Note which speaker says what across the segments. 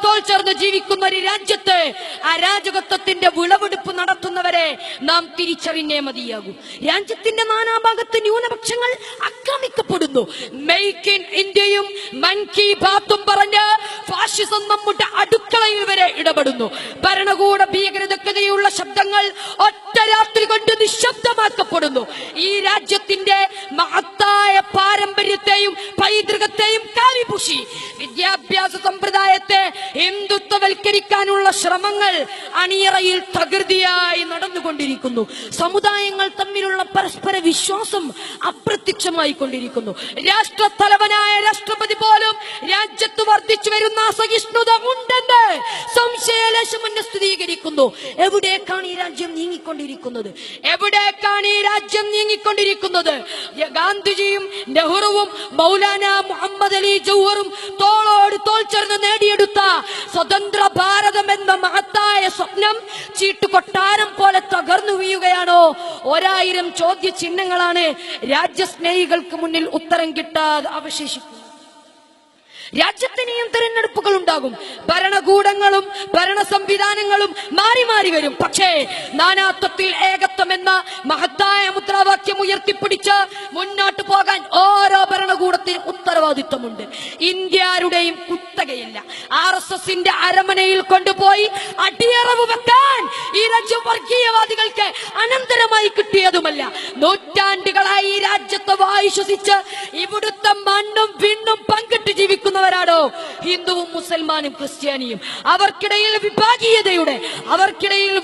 Speaker 1: തോൾ ചേർന്ന് ജീവിക്കുന്ന ഒരു രാജ്യത്ത് അരാജകത്വത്തിന്റെ വിളവെടുപ്പ് നടത്തുന്നവരെ നാം തിരിച്ചറിഞ്ഞേ മതിയാകൂ. രാജ്യത്തിന്റെ നാനാഭാഗത്ത് ന്യൂനപക്ഷങ്ങൾ ആക്രമിക്കപ്പെടുന്നു. മെയ്ക്ക് ഇൻ ഇന്ത്യയും മൻ കി ബാത്തും പറഞ്ഞ് ഫാഷിസം നമ്മുടെ അടുക്കളയിൽ വരെ ഇടപെടുന്നു. ഭരണകൂട ഭീകരതയ്ക്കെതിരെയുള്ള ശബ്ദങ്ങൾ ഒറ്റ രാത്രി കൊണ്ട് നിശബ്ദമാക്കപ്പെടുന്നു. ഈ രാജ്യത്തിന്റെ മഹത്തായ പാരമ്പര്യത്തെയും പൈതൃകത്തെയും കാലിപൂശി വിദ്യാഭ്യാസ സമ്പ്രദായത്തെ ഹിന്ദുത്വവൽക്കരിക്കാനുള്ള ശ്രമങ്ങൾ അണിയറയിൽ തകൃതിയായി നടന്നുകൊണ്ടിരിക്കുന്നു. സമുദായങ്ങൾ തമ്മിലുള്ള പരസ്പര വിശ്വാസം അപ്രത്യക്ഷമായി കൊണ്ടിരിക്കുന്നു. രാഷ്ട്രത്തലവനായ രാഷ്ട്രപതി പോലും രാജ്യത്ത് വർദ്ധിച്ചു വരുന്ന അസഹിഷ്ണുത ഉണ്ടെന്ന് സംശയലേശമെന്ന് സ്ഥിരീകരിക്കുന്നു. എവിടേക്കാണ് ഈ രാജ്യം നീങ്ങിക്കൊണ്ടിരിക്കുന്നത്? എവിടേക്കാണ് ഈ രാജ്യം നീങ്ങിക്കൊണ്ടിരിക്കുന്നത്? ഗാന്ധിജിയും നെഹ്റുവും മൗലാന മുഹമ്മദ് അലി ജൗഹറും തോളോട് തോൾ ചേർന്ന് നേടിയെടുത്ത സ്വതന്ത്ര ഭാരതം എന്ന മഹത്തായ സ്വപ്നം ചീട്ടുകൊട്ടാരം പോലെ തകർന്നു വീഴുകയാണോ? 1000 ചോദ്യ ചിഹ്നങ്ങളാണ് രാജ്യസ്നേഹികൾക്ക് മുന്നിൽ ഉത്തരം കിട്ടാതെ അവശേഷിക്കുന്നത്. രാജ്യത്തിനെയും തെരഞ്ഞെടുപ്പുകൾ ഉണ്ടാകും. ഭരണകൂടങ്ങളും ഭരണ സംവിധാനങ്ങളും മാറി മാറി വരും. പക്ഷേ നാനാത്വത്തിൽ ഏകത്വം എന്ന മഹത്തായ മുദ്രാവാക്യം ഉയർത്തിപ്പിടിച്ച് മുന്നോട്ട് പോകാൻ ഓരോ ഭരണകൂടത്തിനും ഉത്തരവാദിത്വമുണ്ട്. ഇന്ത്യയുടെയും കുത്തകയില്ല. RSSന്റെ അരമനയിൽ കൊണ്ടുപോയി അടിയറവ് വെക്കാൻ ഈ രാജ്യം വർഗീയവാദികൾക്ക് അനന്തരമായി കിട്ടിയതുമല്ല. നൂറ്റാണ്ടുകളായി ഈ രാജ്യത്തെ വായു ശ്വസിച്ച് ഇവിടുത്തെ മണ്ണും വിണ്ണും പങ്കിട്ട് ജീവിക്കുന്ന ാണോ ഹിന്ദുവും മുസൽമാനും ക്രിസ്ത്യാനിയും? അവർക്കിടയിൽ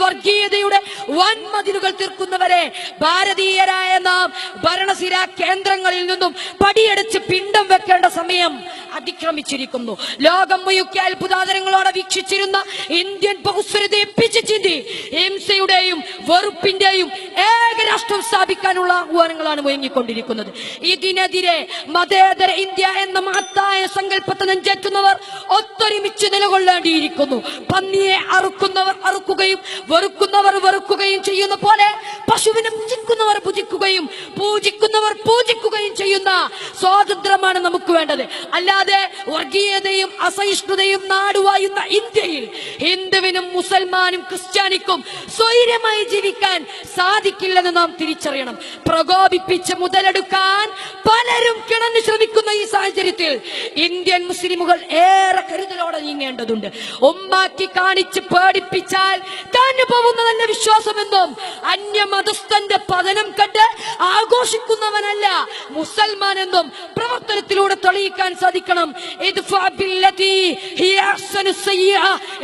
Speaker 1: വർഗീയതയുടെ വൻമതിലുകൾ തീർക്കുന്നവരെ ഭാരതീയരായ നാം ഭരണസിരാ കേന്ദ്രങ്ങളിൽ നിന്നും പടിയടച്ച് പിണ്ടം വെക്കേണ്ട സമയം അതിക്രമിച്ചിരിക്കുന്നു. ലോകം മുഴുക്കെ അത്ഭുതാദരങ്ങളോടെ വീക്ഷിച്ചിരുന്ന ഇന്ത്യൻ ബഹുസ്വരതയെ പിച്ചിച്ചീന്തി ഹിംസയുടെയും വെറുപ്പിന്റെയും ഏകരാഷ്ട്രം സ്ഥാപിക്കാനുള്ള ആഹ്വാനങ്ങളാണ് മുഴങ്ങിക്കൊണ്ടിരിക്കുന്നത്. ഇതിനെതിരെ മതേതര ഇന്ത്യ എന്ന മഹത്തായ സങ്കല്പത്തെ നെഞ്ചേറ്റുന്നവർ ഒത്തൊരുമിച്ച് നിലകൊള്ളേണ്ടിയിരിക്കുന്നു. പന്നിയെ അറുക്കുന്നവർ അറുക്കുകയും വെറുക്കുന്നവർ വെറുക്കുകയും ചെയ്യുന്ന പോലെ പശുവിനെ ഭുജിക്കുന്നവർ ഭുജിക്കുകയും പൂജിക്കുന്നവർ പൂജിക്കുകയും ചെയ്യുന്ന സ്വാതന്ത്ര്യമാണ് നമുക്ക് വേണ്ടത്. അല്ലാതെ വർഗീയതയും അസഹിഷ്ണുതയും നാടുവായുന്ന ഇന്ത്യയിൽ ഹിന്ദുവിനും മുസൽമാനും ക്രിസ്ത്യാനിക്കും സ്വൈര്യമായി ജീവിക്കാൻ സാധിക്കില്ലെന്ന് നാം തിരിച്ചറിയണം. പ്രകോപിപ്പിച്ച് മുതലെടുക്കാൻ പലരും കിണഞ്ഞു ശ്രമിക്കുന്ന ഈ സാഹചര്യത്തിൽ ഇന്ത്യൻ മുസ്ലിമുകൾ ഏറെ കരുതലോടെ നീങ്ങേണ്ടതുണ്ട്. ഉമ്മാക്കി കാണിച്ച് പേടിപ്പിച്ചാൽ താന് പോകുന്നതല്ല വിശ്വാസമെന്നും അന്യമതസ്ഥന്റെ പതനം കണ്ട് ആഘോഷിക്കുന്നവനല്ല മുസൽമാൻ എന്നും പ്രവർത്തനത്തിലൂടെ തെളിയിക്കാൻ സാധിക്കണം.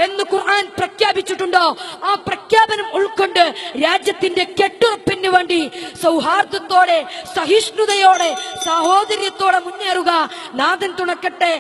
Speaker 1: എന്ന് ഖുർആൻ പ്രഖ്യാപിച്ചിട്ടുണ്ടോ? ആ പ്രഖ്യാപനം ഉൾക്കൊണ്ട് രാജ്യത്തിന്റെ കെട്ടുറപ്പിന് വേണ്ടി സൗഹാർദ്ദത്തോടെ സഹിഷ്ണുതയോടെ സഹോദര്യത്തോടെ മുന്നേറുക. നാഥൻ തുണക്കട്ടെ.